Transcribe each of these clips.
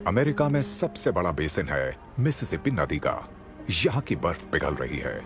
America में सबसे बड़ा बेसिन है मिसिसिपी नदी का। यहाँ की बर्फ पिघल रही है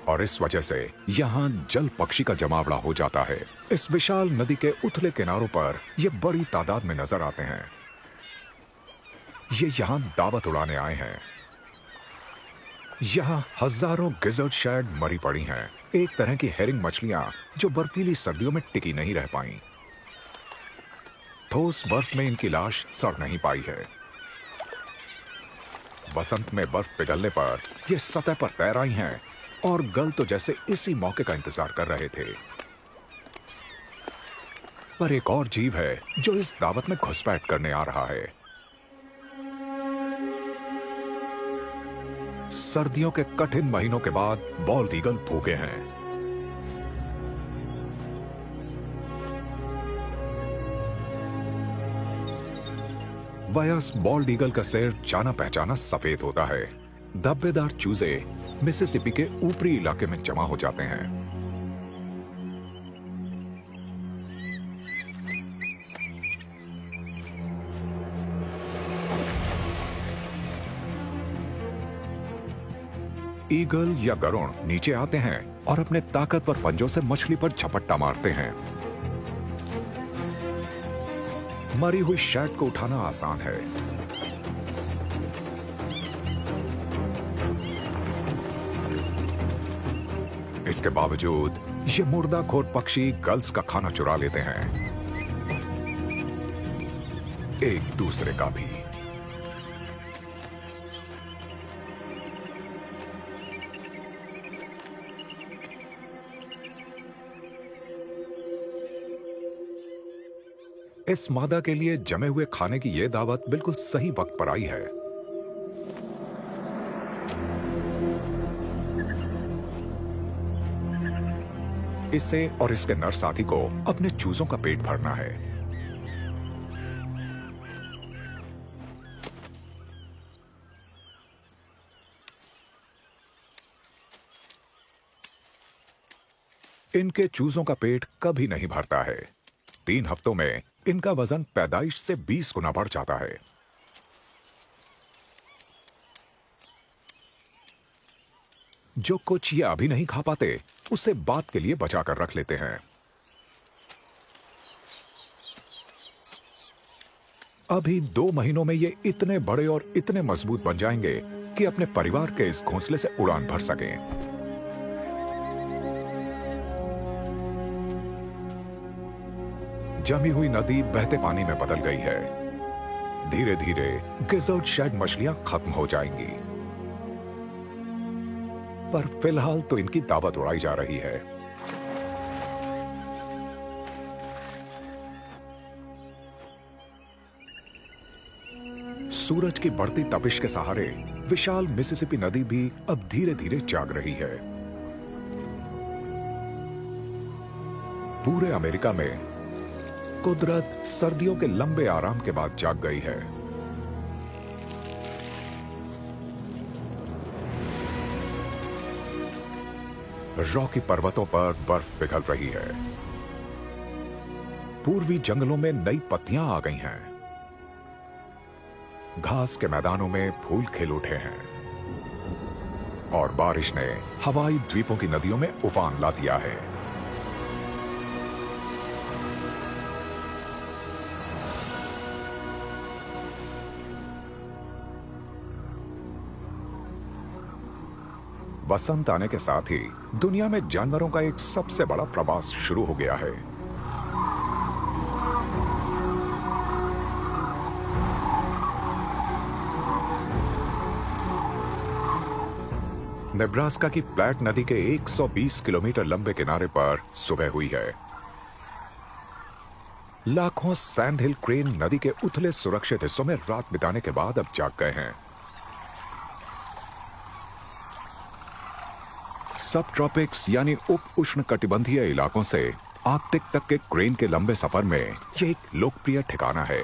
और इस वजह से यहाँ जल पक्षी का जमावड़ा हो जाता है। इस विशाल नदी के उथले किनारों पर ये बड़ी तादाद में नजर आते हैं। ये यहाँ दावत उड़ाने आए हैं। यहाँ हजारों गिजर्ड शैड मरी पड़ी हैं, एक तरह की हेरिंग मछलियां जो बर्फीली सर्दियों में टिकी नहीं रह पाई। ठोस बर्फ में इनकी लाश सड़ नहीं पाई है। बसंत में बर्फ पिघलने पर ये सतह पर तैर आई हैं और गल तो जैसे इसी मौके का इंतजार कर रहे थे। पर एक और जीव है जो इस दावत में घुसपैठ करने आ रहा है। सर्दियों के कठिन महीनों के बाद बॉल्ड ईगल भूखे हैं। वयस्क बॉल्ड ईगल का सिर जाना पहचाना सफेद होता है। धब्बेदार चूजे मिसिसिपी के ऊपरी इलाके में जमा हो जाते हैं। ईगल या गरुड़ नीचे आते हैं और अपने ताकतवर पंजों से मछली पर झपट्टा मारते हैं। मरी हुई शैड को उठाना आसान है। इसके बावजूद ये मुर्दाखोर पक्षी गल्स का खाना चुरा लेते हैं, एक दूसरे का भी। इस मादा के लिए जमे हुए खाने की यह दावत बिल्कुल सही वक्त पर आई है। इससे और इसके नर साथी को अपने चूजों का पेट भरना है। इनके चूजों का पेट कभी नहीं भरता है। 3 हफ्तों में इनका वजन पैदाइश से 20 गुना बढ़ जाता है। जो कुछ ये अभी नहीं खा पाते उसे बाद के लिए बचा कर रख लेते हैं। अभी 2 महीनों में ये इतने बड़े और इतने मजबूत बन जाएंगे कि अपने परिवार के इस घोंसले से उड़ान भर सकें। जमी हुई नदी बहते पानी में बदल गई है। धीरे धीरे गिजर्ड शैड मछलियां खत्म हो जाएंगी, पर फिलहाल तो इनकी दावत उड़ाई जा रही है। सूरज की बढ़ती तपिश के सहारे विशाल मिसिसिपी नदी भी अब धीरे धीरे जाग रही है। पूरे अमेरिका में कुदरत सर्दियों के लंबे आराम के बाद जाग गई है। रॉकी पर्वतों पर बर्फ पिघल रही है। पूर्वी जंगलों में नई पत्तियां आ गई हैं। घास के मैदानों में फूल खिल उठे हैं और बारिश ने हवाई द्वीपों की नदियों में उफान ला दिया है। बसंत आने के साथ ही दुनिया में जानवरों का एक सबसे बड़ा प्रवास शुरू हो गया है। नेब्रास्का की प्लैट नदी के 120 किलोमीटर लंबे किनारे पर सुबह हुई है। लाखों सैंड हिल क्रेन नदी के उथले सुरक्षित हिस्सों में रात बिताने के बाद अब जाग गए हैं। सब ट्रॉपिक्स यानी उप उष्ण कटिबंधीय इलाकों से आर्कटिक तक के क्रेन के लंबे सफर में यह एक लोकप्रिय ठिकाना है।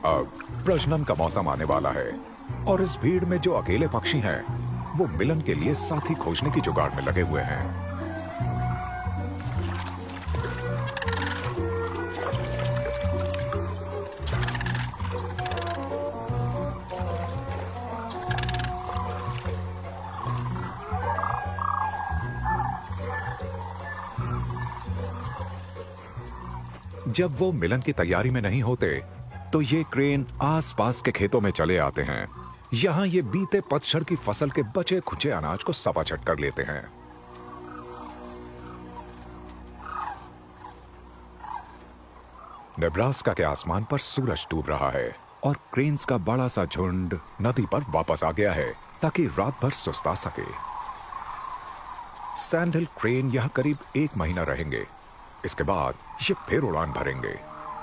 अब प्रजनन का मौसम आने वाला है और इस भीड़ में जो अकेले पक्षी हैं, वो मिलन के लिए साथी खोजने की जुगाड़ में लगे हुए हैं। जब वो मिलन की तैयारी में नहीं होते, तो ये क्रेन आसपास के खेतों में चले आते हैं। यहां ये बीते पतझड़ की फसल के बचे खुचे अनाज को सपाचट कर लेते हैं। नेब्रास्का के आसमान पर सूरज डूब रहा है और क्रेन्स का बड़ा सा झुंड नदी पर वापस आ गया है ताकि रात भर सुस्ता सके। सैंडल क्रेन यहां करीब 1 महीना रहेंगे। इसके बाद ये फिर उड़ान भरेंगे।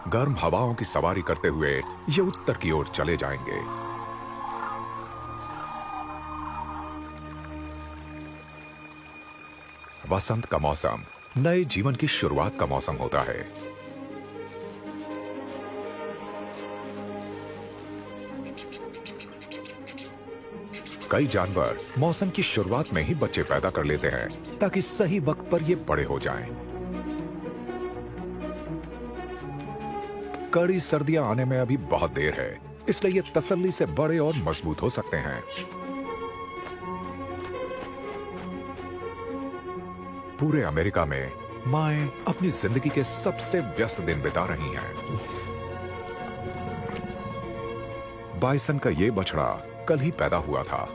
गर्म हवाओं की सवारी करते हुए ये उत्तर की ओर चले जाएंगे। वसंत का मौसम नए जीवन की शुरुआत का मौसम होता है। कई जानवर मौसम की शुरुआत में ही बच्चे पैदा कर लेते हैं ताकि सही वक्त पर ये बड़े हो जाएं। कड़ी सर्दियां आने में अभी बहुत देर है, इसलिए ये तसल्ली से बड़े और मजबूत हो सकते हैं। पूरे अमेरिका में माएं अपनी जिंदगी के सबसे व्यस्त दिन बिता रही हैं। बाइसन का ये बछड़ा कल ही पैदा हुआ था।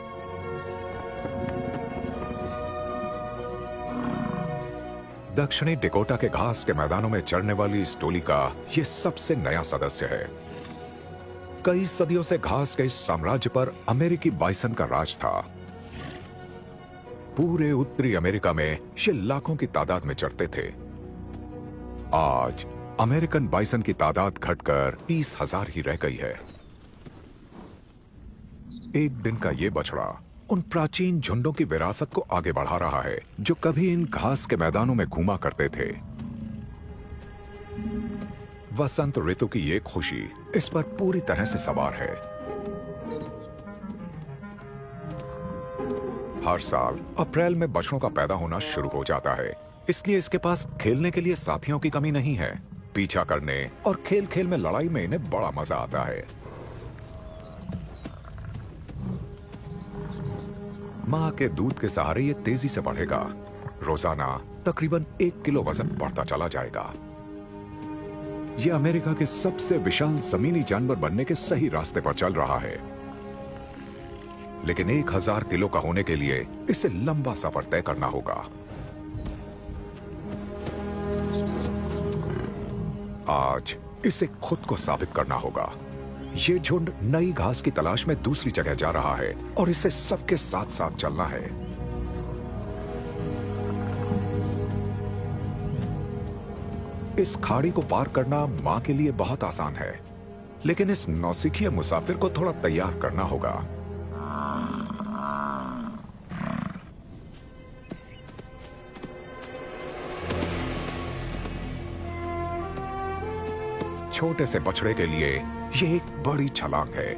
दक्षिणी डिकोटा के घास के मैदानों में चढ़ने वाली इस टोली का यह सबसे नया सदस्य है। कई सदियों से घास के इस साम्राज्य पर अमेरिकी बाइसन का राज था। पूरे उत्तरी अमेरिका में ये लाखों की तादाद में चढ़ते थे। आज अमेरिकन बाइसन की तादाद घटकर 30,000 ही रह गई है। एक दिन का ये बछड़ा उन प्राचीन झुंडों की विरासत को आगे बढ़ा रहा है जो कभी इन घास के मैदानों में घूमा करते थे। वसंत ऋतु की ये खुशी इस पर पूरी तरह से सवार है। हर साल अप्रैल में बछड़ों का पैदा होना शुरू हो जाता है, इसलिए इसके पास खेलने के लिए साथियों की कमी नहीं है। पीछा करने और खेल खेल में लड़ाई में इन्हें बड़ा मजा आता है। मां के दूध के सहारे ये तेजी से बढ़ेगा। रोजाना तकरीबन 1 किलो वजन बढ़ता चला जाएगा। ये अमेरिका के सबसे विशाल जमीनी जानवर बनने के सही रास्ते पर चल रहा है। लेकिन 1000 किलो का होने के लिए इसे लंबा सफर तय करना होगा। आज इसे खुद को साबित करना होगा। ये झुंड नई घास की तलाश में दूसरी जगह जा रहा है और इसे सबके साथ साथ चलना है। इस खाड़ी को पार करना मां के लिए बहुत आसान है, लेकिन इस नौसिखिए मुसाफिर को थोड़ा तैयार करना होगा। छोटे से बछड़े के लिए यह एक बड़ी छलांग है।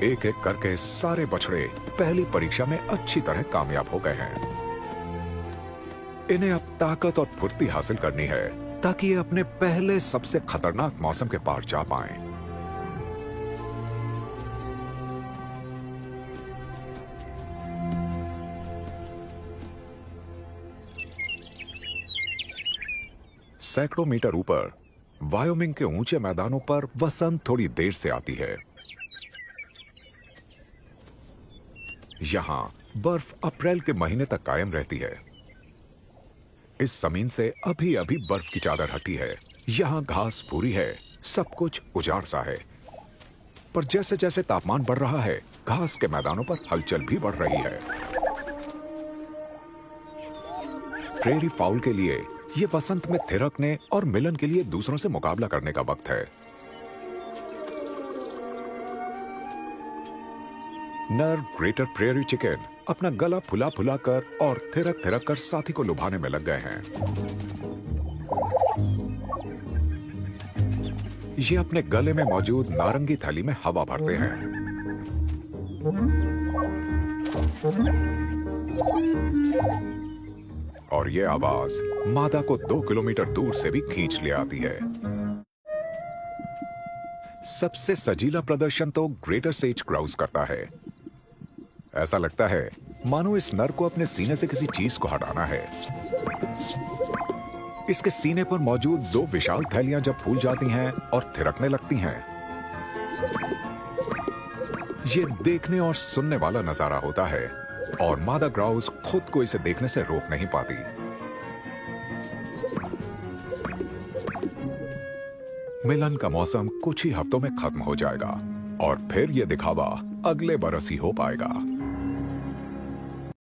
एक एक करके सारे बछड़े पहली परीक्षा में अच्छी तरह कामयाब हो गए हैं। इन्हें अब ताकत और फुर्ती हासिल करनी है ताकि ये अपने पहले सबसे खतरनाक मौसम के पार जा पाएं। सैकड़ों मीटर ऊपर वायोमिंग के ऊंचे मैदानों पर वसंत थोड़ी देर से आती है। यहां बर्फ अप्रैल के महीने तक कायम रहती है। इस जमीन से अभी अभी बर्फ की चादर हटी है। यहां घास भूरी है, सब कुछ उजाड़ सा है। पर जैसे जैसे तापमान बढ़ रहा है, घास के मैदानों पर हलचल भी बढ़ रही है। प्रेरी फाउल के लिए ये वसंत में थिरकने और मिलन के लिए दूसरों से मुकाबला करने का वक्त है। नर ग्रेटर प्रेरी चिकन अपना गला फुला फुला कर और थिरक थिरक कर साथी को लुभाने में लग गए हैं। ये अपने गले में मौजूद नारंगी थैली में हवा भरते हैं। और ये आवाज मादा को 2 किलोमीटर दूर से भी खींच ले आती है। सबसे सजीला प्रदर्शन तो ग्रेटर सेज ग्राउस करता है। ऐसा लगता है मानो इस नर को अपने सीने से किसी चीज को हटाना है। इसके सीने पर मौजूद 2 विशाल थैलियां जब फूल जाती हैं और थिरकने लगती हैं, ये देखने और सुनने वाला नजारा होता है और मादा ग्राउस खुद को इसे देखने से रोक नहीं पाती। मिलन का मौसम कुछ ही हफ्तों में खत्म हो जाएगा और फिर यह दिखावा अगले बरस ही हो पाएगा।